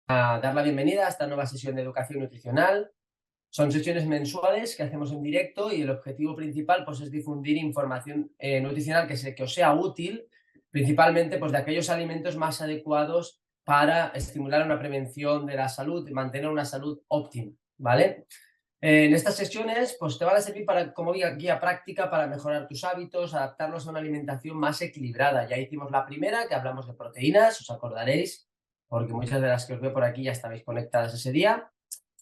A dar la bienvenida a esta nueva sesión de educación nutricional. Son sesiones mensuales que hacemos en directo y el objetivo principal pues, es difundir información nutricional que os sea útil, principalmente pues, de aquellos alimentos más adecuados para estimular una prevención de la salud y mantener una salud óptima, ¿vale? En estas sesiones pues, te van a servir como guía práctica para mejorar tus hábitos, adaptarlos a una alimentación más equilibrada. Ya hicimos la primera, que hablamos de proteínas, os acordaréis, porque muchas de las que os veo por aquí ya estabais conectadas ese día.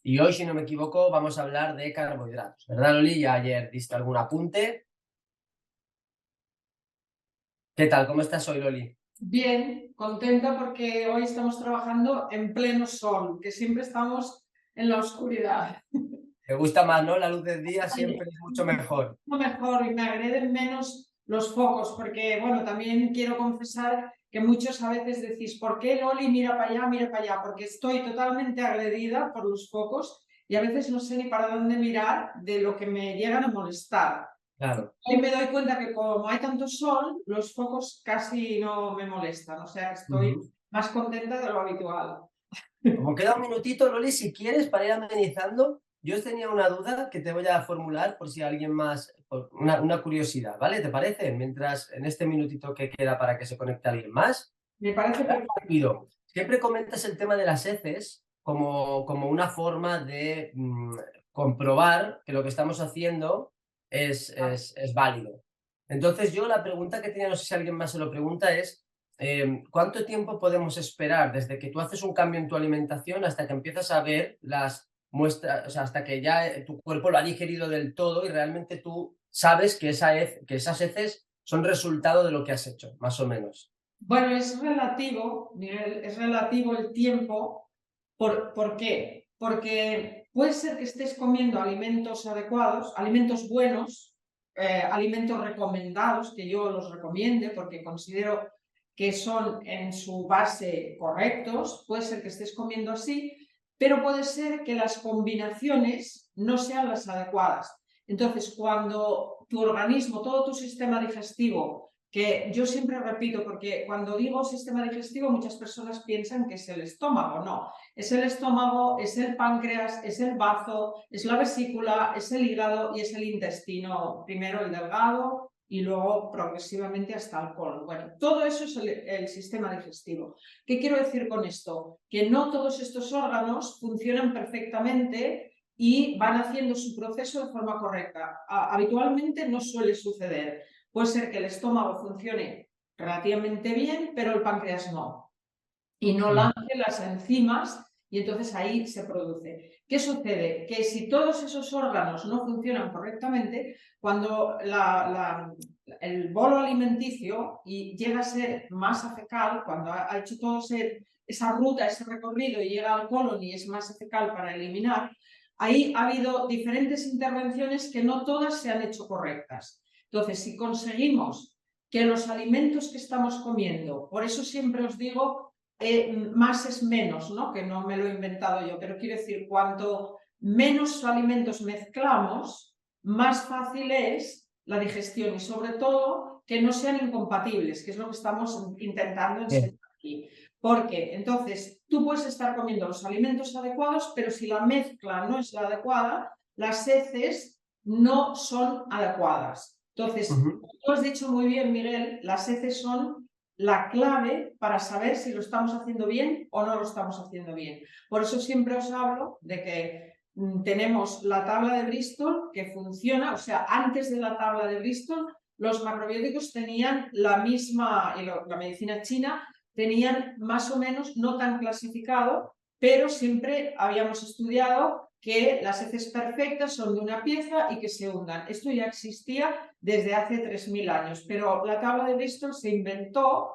Y hoy, si no me equivoco, vamos a hablar de carbohidratos, ¿verdad, Loli? Ya ayer diste algún apunte. ¿Qué tal? ¿Cómo estás hoy, Loli? Bien, contenta porque hoy estamos trabajando en pleno sol, que siempre estamos en la oscuridad. ¿Te gusta más, no? La luz del día siempre es mucho mejor. Lo mejor y me agreden menos los focos, porque bueno, también quiero confesar que muchos a veces decís, ¿por qué Loli mira para allá? Porque estoy totalmente agredida por los focos y a veces no sé ni para dónde mirar de lo que me llegan a molestar. Claro. Hoy me doy cuenta que como hay tanto sol, los focos casi no me molestan, o sea que estoy Ujú. más contenta de lo habitual. Como queda un minutito, Loli, si quieres, para ir amenizando, yo tenía una duda que te voy a formular por si alguien más, por una curiosidad, ¿vale? ¿Te parece? Mientras en este minutito que queda para que se conecte alguien más. Me parece perfecto. Rápido. Siempre comentas el tema de las heces como una forma de comprobar que lo que estamos haciendo es válido. Entonces yo la pregunta que tenía, no sé si alguien más se lo pregunta, es ¿cuánto tiempo podemos esperar desde que tú haces un cambio en tu alimentación hasta que empiezas a ver las muestras, o sea, hasta que ya tu cuerpo lo ha digerido del todo y realmente tú sabes que que esas heces son resultado de lo que has hecho, más o menos? Bueno, es relativo, Miguel, es relativo el tiempo. ¿Por qué? Porque puede ser que estés comiendo alimentos adecuados, alimentos buenos, alimentos recomendados, que yo los recomiende porque considero que son en su base correctos, puede ser que estés comiendo así, pero puede ser que las combinaciones no sean las adecuadas. Entonces, cuando tu organismo, todo tu sistema digestivo, que yo siempre repito, porque cuando digo sistema digestivo muchas personas piensan que es el estómago, no, es el estómago, es el páncreas, es el bazo, es la vesícula, es el hígado y es el intestino, primero el delgado y luego progresivamente hasta el colon. Bueno, todo eso es el sistema digestivo. ¿Qué quiero decir con esto? Que no todos estos órganos funcionan perfectamente y van haciendo su proceso de forma correcta. Habitualmente no suele suceder. Puede ser que el estómago funcione relativamente bien, pero el páncreas no. Y no Mm. lance las enzimas y entonces ahí se produce. ¿Qué sucede? Que si todos esos órganos no funcionan correctamente, cuando el bolo alimenticio y llega a ser masa fecal, cuando ha hecho todo esa ruta, ese recorrido y llega al colon y es masa fecal para eliminar, ahí ha habido diferentes intervenciones que no todas se han hecho correctas. Entonces, si conseguimos que los alimentos que estamos comiendo, por eso siempre os digo, más es menos, ¿no? Que no me lo he inventado yo, pero quiero decir, cuanto menos alimentos mezclamos, más fácil es la digestión y sobre todo que no sean incompatibles, que es lo que estamos intentando enseñar Bien. aquí. Porque entonces tú puedes estar comiendo los alimentos adecuados, pero si la mezcla no es la adecuada, las heces no son adecuadas. Entonces, Ujú. tú has dicho muy bien, Miguel, las heces son la clave para saber si lo estamos haciendo bien o no lo estamos haciendo bien. Por eso siempre os hablo de que tenemos la tabla de Bristol que funciona, o sea, antes de la tabla de Bristol, los macrobióticos tenían la misma, y la medicina china tenían más o menos, no tan clasificado, pero siempre habíamos estudiado que las heces perfectas son de una pieza y que se hundan. Esto ya existía desde hace 3000 años, pero la tabla de Bristol se inventó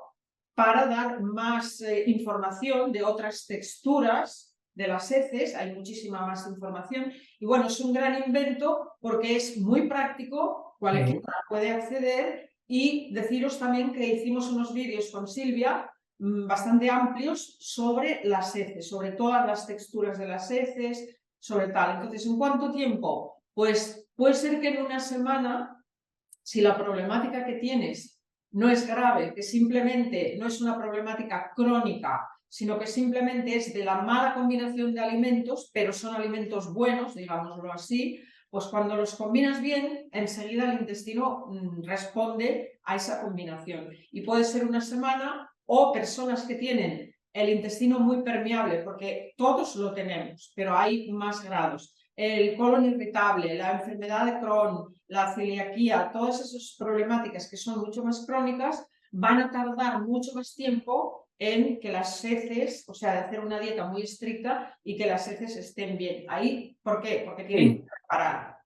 para dar más información de otras texturas de las heces, hay muchísima más información y bueno, es un gran invento porque es muy práctico, cualquiera Sí. puede acceder y deciros también que hicimos unos vídeos con Silvia bastante amplios sobre las heces, sobre todas las texturas de las heces, sobre tal. Entonces, ¿en cuánto tiempo? Pues puede ser que en una semana, si la problemática que tienes no es grave, que simplemente no es una problemática crónica sino que simplemente es de la mala combinación de alimentos, pero son alimentos buenos, digámoslo así, pues cuando los combinas bien, enseguida el intestino responde a esa combinación. Y puede ser una semana, o personas que tienen el intestino muy permeable, porque todos lo tenemos, pero hay más grados. El colon irritable, la enfermedad de Crohn, la celiaquía, todas esas problemáticas que son mucho más crónicas, van a tardar mucho más tiempo en que las heces, o sea, de hacer una dieta muy estricta y que las heces estén bien. Ahí, ¿por qué? Porque tienen que preparar.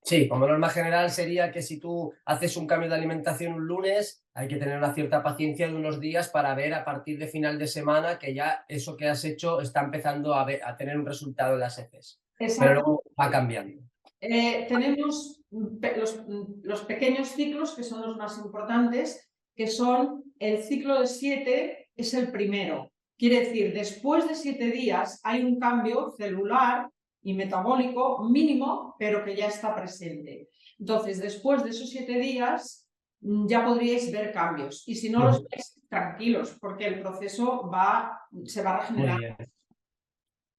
Sí, como norma general sería que si tú haces un cambio de alimentación un lunes, hay que tener una cierta paciencia de unos días para ver a partir de final de semana que ya eso que has hecho está empezando a tener un resultado en las heces. Pero Exacto. luego va cambiando. Tenemos los pequeños ciclos, que son los más importantes, que son el ciclo de 7, es el primero. Quiere decir, después de 7 días hay un cambio celular y metabólico mínimo, pero que ya está presente. Entonces, después de esos 7 días ya podríais ver cambios. Y si no los veis, tranquilos, porque el proceso se va a Muy regenerar. bien.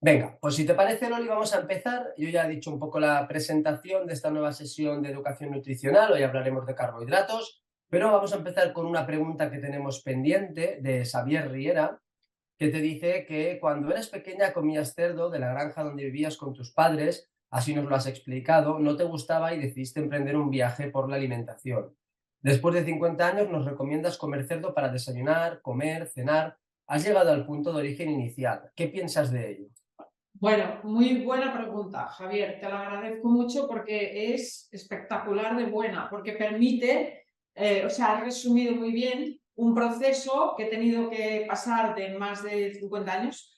Venga, pues si te parece, Loli, vamos a empezar. Yo ya he dicho un poco la presentación de esta nueva sesión de educación nutricional. Hoy hablaremos de carbohidratos, pero vamos a empezar con una pregunta que tenemos pendiente de Xavier Riera, que te dice que cuando eras pequeña comías cerdo de la granja donde vivías con tus padres, así nos lo has explicado, no te gustaba y decidiste emprender un viaje por la alimentación. Después de 50 años nos recomiendas comer cerdo para desayunar, comer, cenar. Has llegado al punto de origen inicial. ¿Qué piensas de ello? Bueno, muy buena pregunta, Javier. Te la agradezco mucho porque es espectacular de buena, porque permite, o sea, has resumido muy bien un proceso que he tenido que pasar de más de 50 años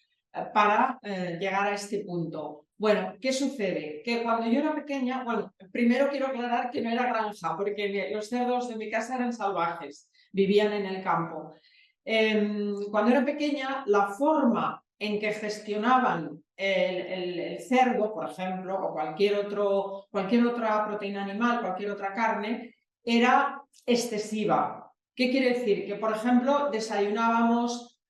para llegar a este punto. Bueno, ¿qué sucede? Que cuando yo era pequeña, bueno, primero quiero aclarar que no era granja, porque los cerdos de mi casa eran salvajes, vivían en el campo. Cuando era pequeña, la forma en que gestionaban el cerdo, por ejemplo, o cualquier otra proteína animal, cualquier otra carne, era excesiva. ¿Qué quiere decir? Que, por ejemplo, desayunábamos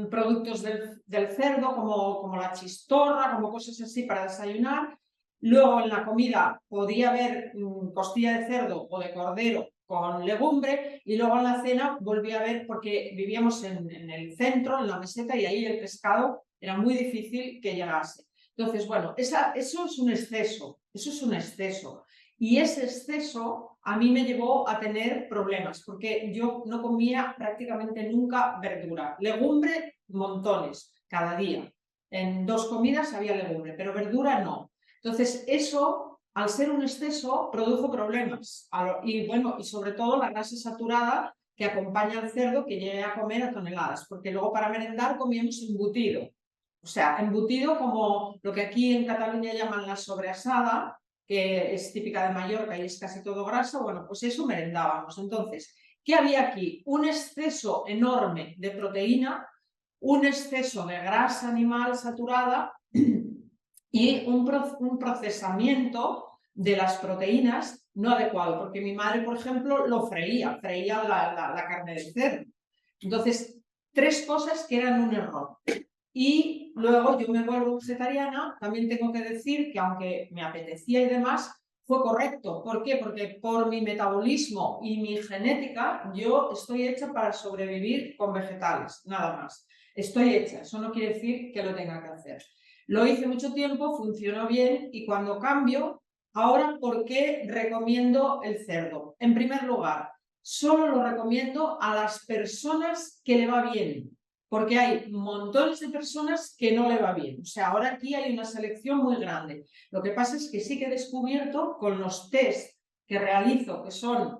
productos del cerdo como la chistorra, como cosas así para desayunar. Luego en la comida podía haber costilla de cerdo o de cordero con legumbre, y luego en la cena volví a ver, porque vivíamos en el centro, en la meseta, y ahí el pescado era muy difícil que llegase. Entonces, bueno, eso es un exceso, eso es un exceso. Y ese exceso a mí me llevó a tener problemas, porque yo no comía prácticamente nunca verdura. Legumbre, montones, cada día. En 2 comidas había legumbre, pero verdura no. Entonces, eso, al ser un exceso, produjo problemas. Y bueno, y sobre todo la grasa saturada que acompaña al cerdo, que llegué a comer a toneladas, porque luego para merendar comíamos embutido. O sea, embutido como lo que aquí en Cataluña llaman la sobreasada, que es típica de Mallorca y es casi todo grasa. Bueno, pues eso merendábamos. Entonces, ¿qué había aquí? Un exceso enorme de proteína, un exceso de grasa animal saturada y un procesamiento de las proteínas no adecuado, porque mi madre, por ejemplo, lo freía la carne del cerdo. Entonces, 3 cosas que eran un error. Y luego yo me vuelvo vegetariana, también tengo que decir que aunque me apetecía y demás, fue correcto. ¿Por qué? Porque por mi metabolismo y mi genética, yo estoy hecha para sobrevivir con vegetales, nada más. Estoy hecha, eso no quiere decir que lo tenga que hacer. Lo hice mucho tiempo, funcionó bien, y cuando cambio, ahora, ¿por qué recomiendo el cerdo? En primer lugar, solo lo recomiendo a las personas que le va bien, porque hay montones de personas que no le va bien. O sea, ahora aquí hay una selección muy grande. Lo que pasa es que sí que he descubierto con los test que realizo, que son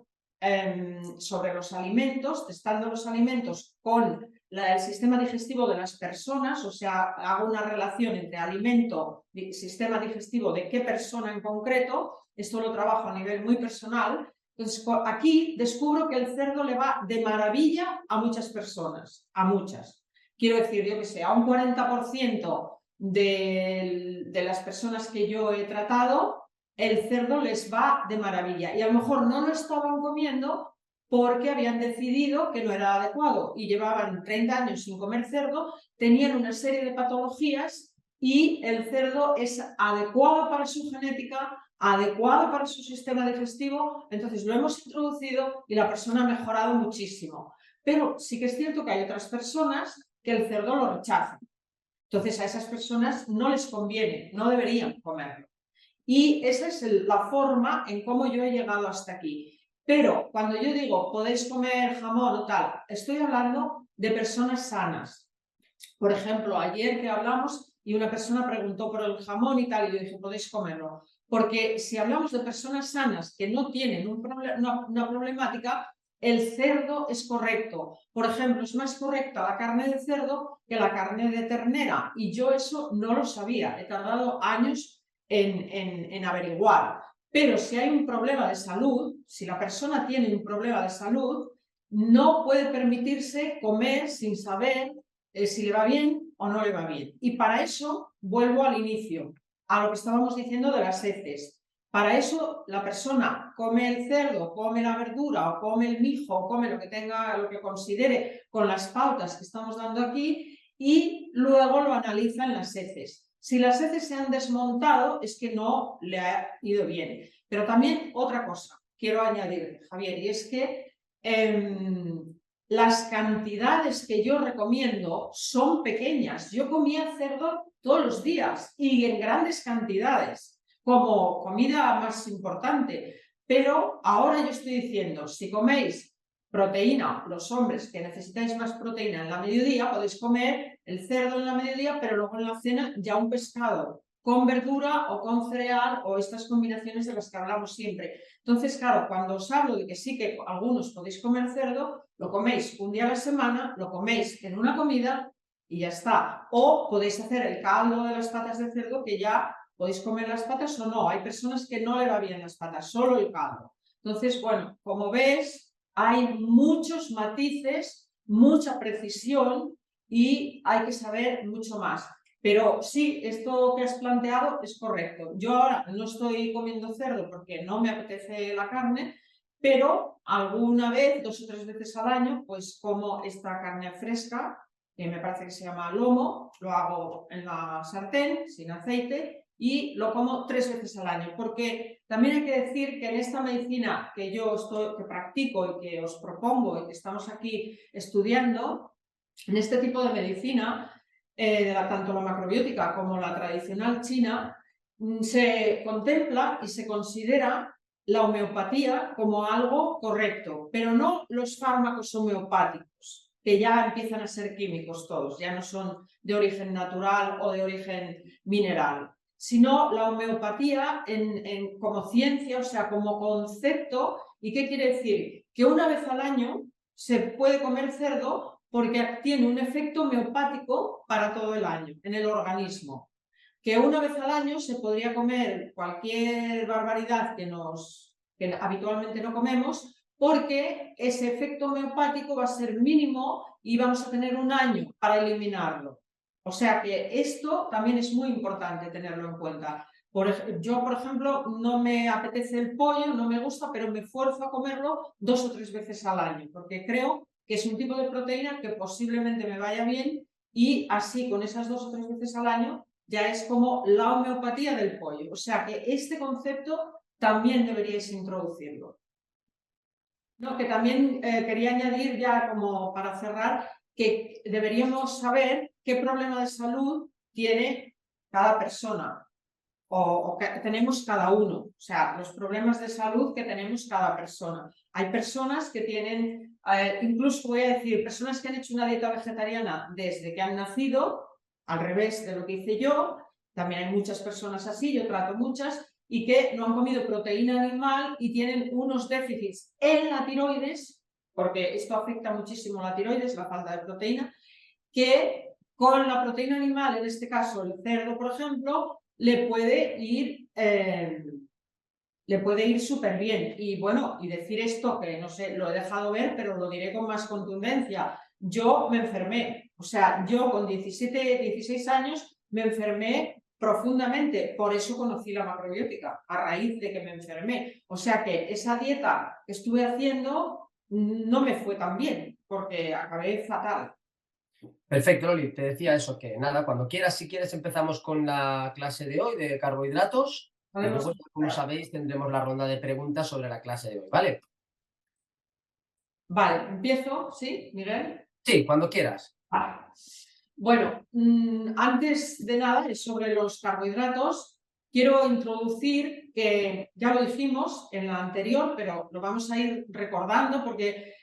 sobre los alimentos, testando los alimentos con el sistema digestivo de las personas, o sea, hago una relación entre alimento y sistema digestivo de qué persona en concreto. Esto lo trabajo a nivel muy personal. Entonces, aquí descubro que el cerdo le va de maravilla a muchas personas, a muchas. Quiero decir, yo que sé, a un 40% de las personas que yo he tratado, el cerdo les va de maravilla. Y a lo mejor no lo estaban comiendo porque habían decidido que no era adecuado y llevaban 30 años sin comer cerdo, tenían una serie de patologías y el cerdo es adecuado para su genética, adecuado para su sistema digestivo, entonces lo hemos introducido y la persona ha mejorado muchísimo. Pero sí que es cierto que hay otras personas que el cerdo lo rechazan. Entonces a esas personas no les conviene, no deberían comerlo. Y esa es la forma en cómo yo he llegado hasta aquí. Pero cuando yo digo podéis comer jamón o tal, estoy hablando de personas sanas. Por ejemplo, ayer que hablamos y una persona preguntó por el jamón y tal, y yo dije, podéis comerlo. Porque si hablamos de personas sanas que no tienen una problemática, el cerdo es correcto. Por ejemplo, es más correcta la carne de cerdo que la carne de ternera. Y yo eso no lo sabía. He tardado años en averiguar. Pero si hay un problema de salud, si la persona tiene un problema de salud, no puede permitirse comer sin saber si le va bien o no le va bien. Y para eso vuelvo al inicio, a lo que estábamos diciendo de las heces. Para eso la persona come el cerdo, come la verdura o come el mijo o come lo que tenga, lo que considere con las pautas que estamos dando aquí y luego lo analiza en las heces. Si las heces se han desmontado es que no le ha ido bien. Pero también otra cosa quiero añadir, Javier, y es que las cantidades que yo recomiendo son pequeñas. Yo comía cerdo todos los días y en grandes cantidades, como comida más importante. Pero ahora yo estoy diciendo, si coméis proteína, los hombres que necesitáis más proteína en la mediodía, podéis comer el cerdo en la mediodía, pero luego en la cena ya un pescado con verdura o con cereal o estas combinaciones de las que hablamos siempre. Entonces, claro, cuando os hablo de que sí que algunos podéis comer cerdo, lo coméis un día a la semana, lo coméis en una comida y ya está. O podéis hacer el caldo de las patas de cerdo, que ya podéis comer las patas o no. Hay personas que no le va bien las patas, solo el caldo. Entonces, bueno, como ves, hay muchos matices, mucha precisión y hay que saber mucho más. Pero sí, esto que has planteado es correcto. Yo ahora no estoy comiendo cerdo porque no me apetece la carne, pero alguna vez, 2 o 3 veces al año, pues como esta carne fresca, que me parece que se llama lomo, lo hago en la sartén, sin aceite, y lo como 3 veces al año. Porque también hay que decir que en esta medicina que yo que practico y que os propongo y que estamos aquí estudiando, en este tipo de medicina, tanto la macrobiótica como la tradicional china, se contempla y se considera la homeopatía como algo correcto, pero no los fármacos homeopáticos, que ya empiezan a ser químicos todos, ya no son de origen natural o de origen mineral, sino la homeopatía como ciencia, o sea, como concepto. ¿Y qué quiere decir? Que una vez al año se puede comer cerdo porque tiene un efecto homeopático para todo el año en el organismo. Que una vez al año se podría comer cualquier barbaridad que habitualmente no comemos, porque ese efecto homeopático va a ser mínimo y vamos a tener un año para eliminarlo. O sea que esto también es muy importante tenerlo en cuenta. Yo, por ejemplo, no me apetece el pollo, no me gusta, pero me esfuerzo a comerlo 2 o 3 veces al año, porque creo que es un tipo de proteína que posiblemente me vaya bien y así con esas 2 o 3 veces al año ya es como la homeopatía del pollo. O sea que este concepto también deberíais introducirlo. No, que también quería añadir ya como para cerrar que deberíamos saber qué problema de salud tiene cada persona o que tenemos cada uno, o sea, los problemas de salud que tenemos cada persona. Hay personas que tienen, incluso voy a decir, personas que han hecho una dieta vegetariana desde que han nacido, al revés de lo que hice yo, también hay muchas personas así, yo trato muchas, y que no han comido proteína animal y tienen unos déficits en la tiroides, porque esto afecta muchísimo a la tiroides, la falta de proteína, que con la proteína animal, en este caso el cerdo, por ejemplo, le puede ir súper bien. Y bueno, y decir esto, que no sé, lo he dejado ver, pero lo diré con más contundencia. Yo me enfermé, o sea, yo con 16 años me enfermé profundamente, por eso conocí la macrobiótica, a raíz de que me enfermé. O sea que esa dieta que estuve haciendo no me fue tan bien, porque acabé fatal. Perfecto, Loli, te decía eso, que nada, cuando quieras, si quieres, empezamos con la clase de hoy de carbohidratos y Podemos luego, como empezar. sabéis, tendremos la ronda de preguntas sobre la clase de hoy, ¿vale? Vale, empiezo, ¿sí, Miguel? Sí, cuando quieras. Vale. Bueno, antes de nada, sobre los carbohidratos, quiero introducir que ya lo dijimos en la anterior, pero lo vamos a ir recordando porque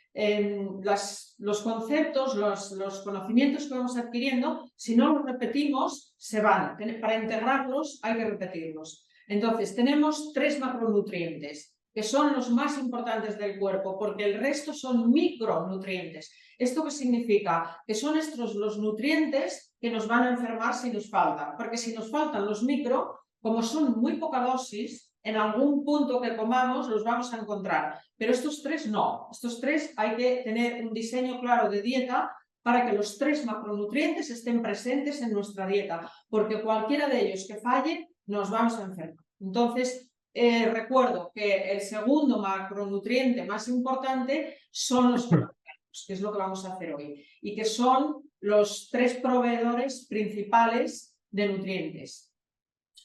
los conceptos, los conocimientos que vamos adquiriendo, si no los repetimos, se van. Para integrarlos hay que repetirlos. Entonces, tenemos 3 macronutrientes, que son los más importantes del cuerpo, porque el resto son micronutrientes. ¿Esto qué significa? Que son estos los nutrientes que nos van a enfermar si nos faltan, porque si nos faltan los micro, como son muy poca dosis, en algún punto que comamos los vamos a encontrar, pero estos 3 no. Estos 3 hay que tener un diseño claro de dieta para que los 3 macronutrientes estén presentes en nuestra dieta, porque cualquiera de ellos que falle nos vamos a enfermar. Entonces, recuerdo que el segundo macronutriente más importante son los carbohidratos, que es lo que vamos a hacer hoy, y que son los 3 proveedores principales de nutrientes.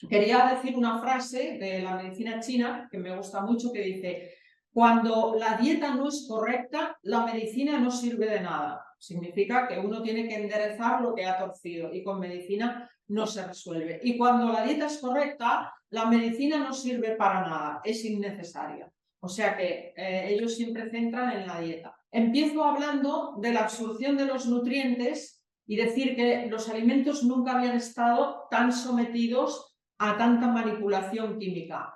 Quería decir una frase de la medicina china que me gusta mucho, que dice: cuando la dieta no es correcta, la medicina no sirve de nada. Significa que uno tiene que enderezar lo que ha torcido y con medicina no se resuelve. Y cuando la dieta es correcta, la medicina no sirve para nada, es innecesaria. O sea que ellos siempre centran en la dieta. Empiezo hablando de la absorción de los nutrientes y decir que los alimentos nunca habían estado tan sometidos a tanta manipulación química.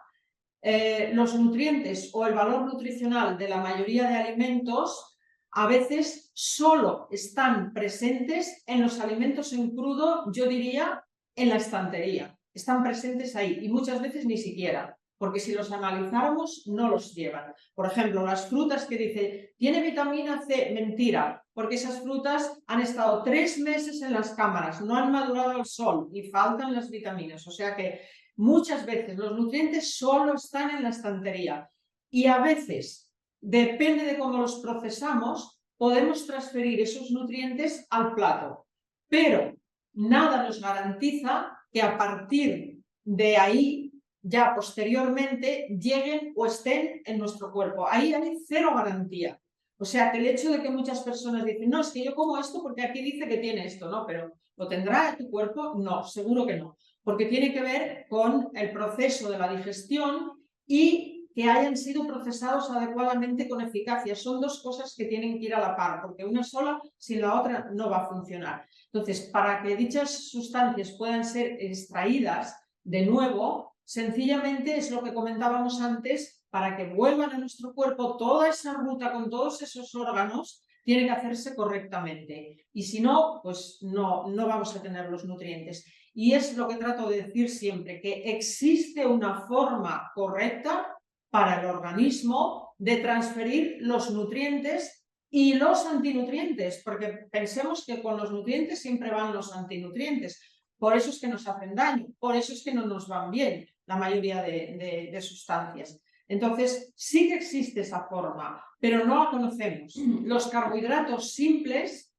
Los nutrientes o el valor nutricional de la mayoría de alimentos a veces solo están presentes en los alimentos en crudo, yo diría, en la estantería. Están presentes ahí y muchas veces ni siquiera, porque si los analizáramos no los llevan. Por ejemplo, las frutas que dice, ¿tiene vitamina C? Mentira, porque esas frutas han estado 3 meses en las cámaras, no han madurado al sol y faltan las vitaminas. O sea que muchas veces los nutrientes solo están en la estantería y a veces, depende de cómo los procesamos, podemos transferir esos nutrientes al plato, pero nada nos garantiza que a partir de ahí, ya posteriormente, lleguen o estén en nuestro cuerpo. Ahí hay cero garantía. O sea, que el hecho de que muchas personas dicen, no, es que yo como esto porque aquí dice que tiene esto, ¿no? Pero ¿lo tendrá tu cuerpo? No, seguro que no, porque tiene que ver con el proceso de la digestión y que hayan sido procesados adecuadamente con eficacia. Son 2 cosas que tienen que ir a la par, porque una sola sin la otra no va a funcionar. Entonces, para que dichas sustancias puedan ser extraídas de nuevo, sencillamente es lo que comentábamos antes, para que vuelvan a nuestro cuerpo toda esa ruta con todos esos órganos, tiene que hacerse correctamente. Y si no, pues no vamos a tener los nutrientes. Y es lo que trato de decir siempre, que existe una forma correcta para el organismo de transferir los nutrientes y los antinutrientes, porque pensemos que con los nutrientes siempre van los antinutrientes. Por eso es que nos hacen daño, por eso es que no nos van bien la mayoría de sustancias. Entonces, sí que existe esa forma, pero no la conocemos. Los carbohidratos simples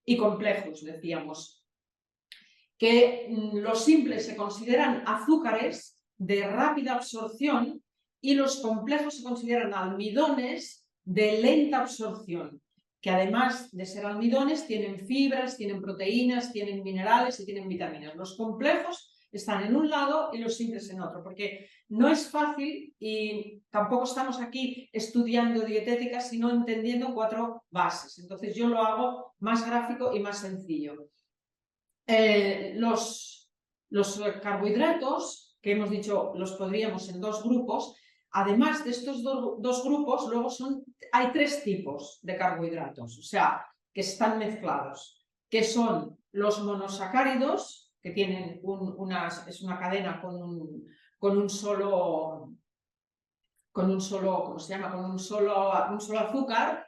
y complejos, decíamos, que los simples se consideran azúcares de rápida absorción y los complejos se consideran almidones de lenta absorción, que además de ser almidones tienen fibras, tienen proteínas, tienen minerales y tienen vitaminas. Los complejos están en un lado y los simples en otro, porque no es fácil y tampoco estamos aquí estudiando dietética, sino entendiendo 4 bases. Entonces yo lo hago más gráfico y más sencillo. Los carbohidratos, que hemos dicho los podríamos en 2 grupos, además de estos 2 grupos, luego hay 3 tipos de carbohidratos, o sea, que están mezclados, que son los monosacáridos, que tienen es una cadena con un solo, ¿cómo se llama? Con un solo azúcar.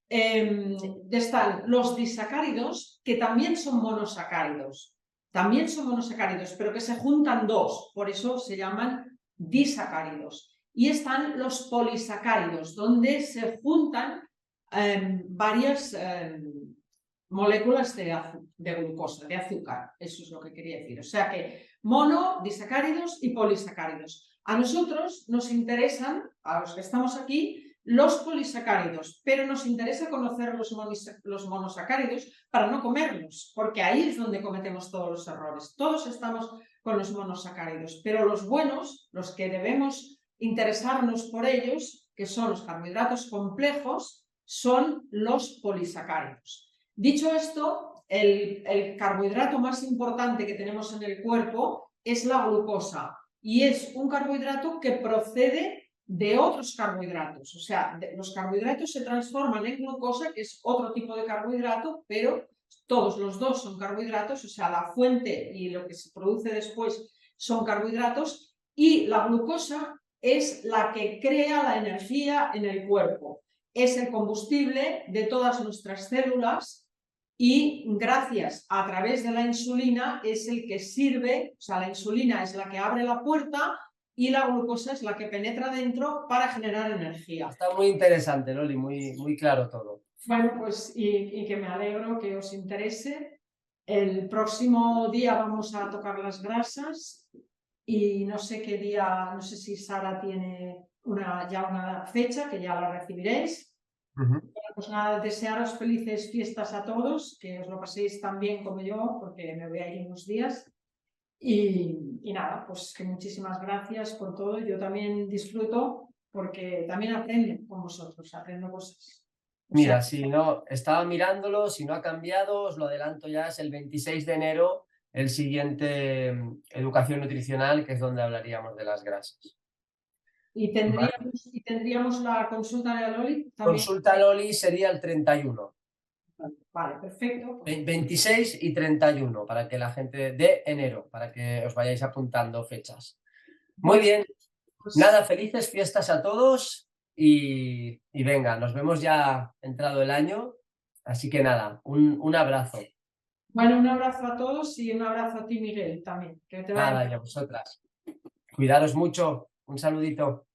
Están los disacáridos, que también son monosacáridos, pero que se juntan 2, por eso se llaman disacáridos. Y están los polisacáridos, donde se juntan varias moléculas de glucosa, de azúcar. Eso es lo que quería decir. O sea que disacáridos y polisacáridos. A nosotros nos interesan, a los que estamos aquí, los polisacáridos, pero nos interesa conocer los monosacáridos para no comerlos, porque ahí es donde cometemos todos los errores. Todos estamos con los monosacáridos, pero los buenos, los que debemos interesarnos por ellos, que son los carbohidratos complejos, son los polisacáridos. Dicho esto, el carbohidrato más importante que tenemos en el cuerpo es la glucosa, y es un carbohidrato que procede de otros carbohidratos. O sea, los carbohidratos se transforman en glucosa, que es otro tipo de carbohidrato, pero todos los dos son carbohidratos, o sea, la fuente y lo que se produce después son carbohidratos, y la glucosa es la que crea la energía en el cuerpo. Es el combustible de todas nuestras células y gracias a través de la insulina es el que sirve, o sea, la insulina es la que abre la puerta y la glucosa es la que penetra dentro para generar energía. Está muy interesante, Loli, muy claro todo. Bueno, pues y que me alegro que os interese. El próximo día vamos a tocar las grasas y no sé qué día, no sé si Sara tiene ya una fecha, que ya la recibiréis. Pues nada, desearos felices fiestas a todos, que os lo paséis tan bien como yo, porque me voy a ir unos días. Y nada, pues que muchísimas gracias por todo. Yo también disfruto porque también aprendo con vosotros, aprendo cosas. Mira, si no, estaba mirándolo, si no ha cambiado, os lo adelanto ya, es el 26 de enero el siguiente Educación Nutricional, que es donde hablaríamos de las grasas. Y tendríamos la consulta de Loli también. Consulta Loli sería el 31. Vale, perfecto. 26 y 31, para que la gente de enero, para que os vayáis apuntando fechas. Muy bien. Pues, nada, felices fiestas a todos y venga, nos vemos ya entrado el año. Así que nada, un abrazo. Bueno, un abrazo a todos y un abrazo a ti, Miguel, también. Que te vaya Nada, y a vosotras. Cuidaros mucho. Un saludito.